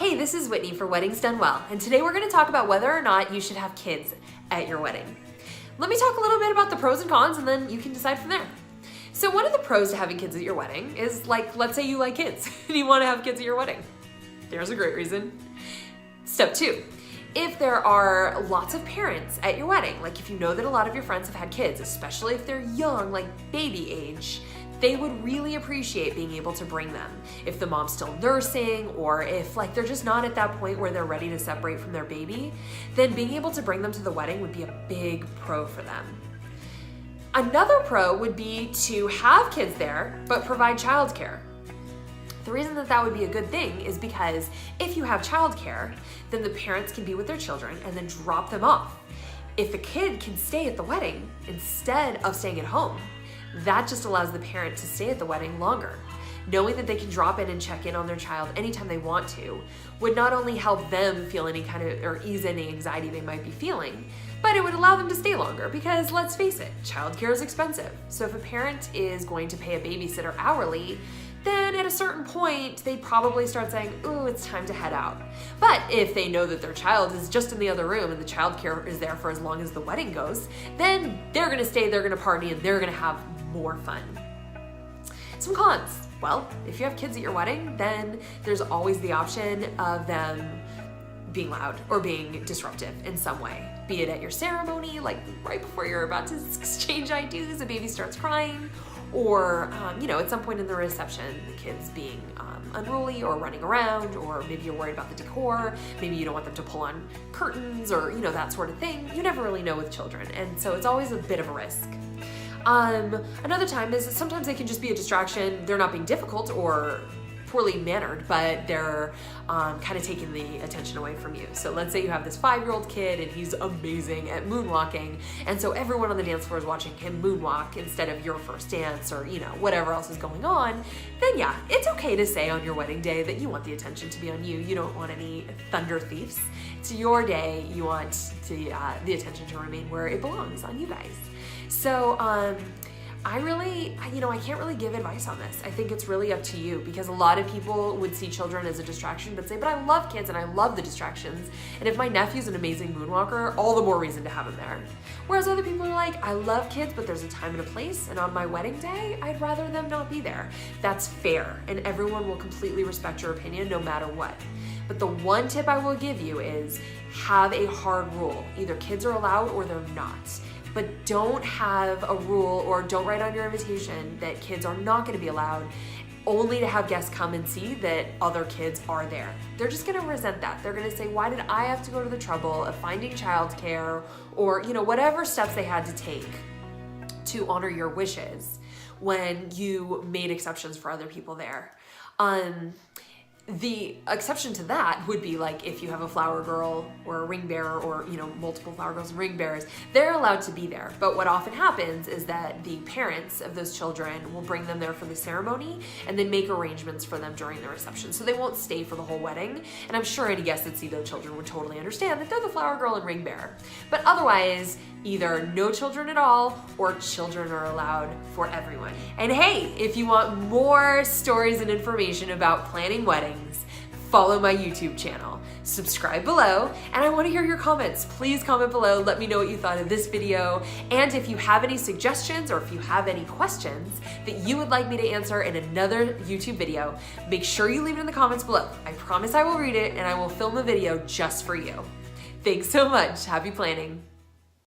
Hey, this is Whitney for Weddings Done Well, and today we're going to talk about whether or not you should have kids at your wedding. Let me talk a little bit about the pros and cons, and then you can decide from there. So one of the pros to having kids at your wedding is, like, let's say you like kids and you want to have kids at your wedding. There's a great reason. Step 2. If there are lots of parents at your wedding, like if you know that a lot of your friends have had kids, especially if they're young, like baby age, they would really appreciate being able to bring them. If the mom's still nursing, or if like they're just not at that point where they're ready to separate from their baby, then being able to bring them to the wedding would be a big pro for them. Another pro would be to have kids there, but provide childcare. The reason that that would be a good thing is because if you have childcare, then the parents can be with their children and then drop them off. If the kid can stay at the wedding instead of staying at home, that just allows the parent to stay at the wedding longer. Knowing that they can drop in and check in on their child anytime they want to would not only help them feel any kind of, or ease any anxiety they might be feeling, but it would allow them to stay longer because let's face it, childcare is expensive. So if a parent is going to pay a babysitter hourly, then at a certain point, they'd probably start saying, ooh, it's time to head out. But if they know that their child is just in the other room and the childcare is there for as long as the wedding goes, then they're gonna stay, they're gonna party, and they're gonna have more fun. Some cons. Well, if you have kids at your wedding, then there's always the option of them being loud or being disruptive in some way. Be it at your ceremony, like right before you're about to exchange IDs, a baby starts crying, or at some point in the reception, the kids being unruly or running around, or maybe you're worried about the decor, maybe you don't want them to pull on curtains or that sort of thing. You never really know with children, and so it's always a bit of a risk. Another time is sometimes they can just be a distraction. They're not being difficult or poorly mannered, but they're kind of taking the attention away from you. So let's say you have this 5-year-old kid and he's amazing at moonwalking, and so everyone on the dance floor is watching him moonwalk instead of your first dance or whatever else is going on. Then yeah, it's okay to say on your wedding day that you want the attention to be on you. You don't want any thunder thieves. It's your day. You want the attention to remain where it belongs, on you guys. So I can't really give advice on this. I think it's really up to you, because a lot of people would see children as a distraction but say, but I love kids and I love the distractions, and if my nephew's an amazing moonwalker, all the more reason to have him there. Whereas other people are like, I love kids, but there's a time and a place, and on my wedding day, I'd rather them not be there. That's fair, and everyone will completely respect your opinion no matter what. But the one tip I will give you is have a hard rule. Either kids are allowed or they're not. But don't have a rule, or don't write on your invitation that kids are not going to be allowed, only to have guests come and see that other kids are there. They're just going to resent that. They're going to say, why did I have to go to the trouble of finding childcare, or whatever steps they had to take to honor your wishes when you made exceptions for other people there. The exception to that would be like if you have a flower girl or a ring bearer, or multiple flower girls and ring bearers, they're allowed to be there. But what often happens is that the parents of those children will bring them there for the ceremony and then make arrangements for them during the reception. So they won't stay for the whole wedding. And I'm sure any guests that see those children would totally understand that they're the flower girl and ring bearer. But otherwise, either no children at all or children are allowed for everyone. And hey, if you want more stories and information about planning weddings, follow my YouTube channel. Subscribe below, and I want to hear your comments. Please comment below. Let me know what you thought of this video. And if you have any suggestions, or if you have any questions that you would like me to answer in another YouTube video, make sure you leave it in the comments below. I promise I will read it, and I will film a video just for you. Thanks so much. Happy planning.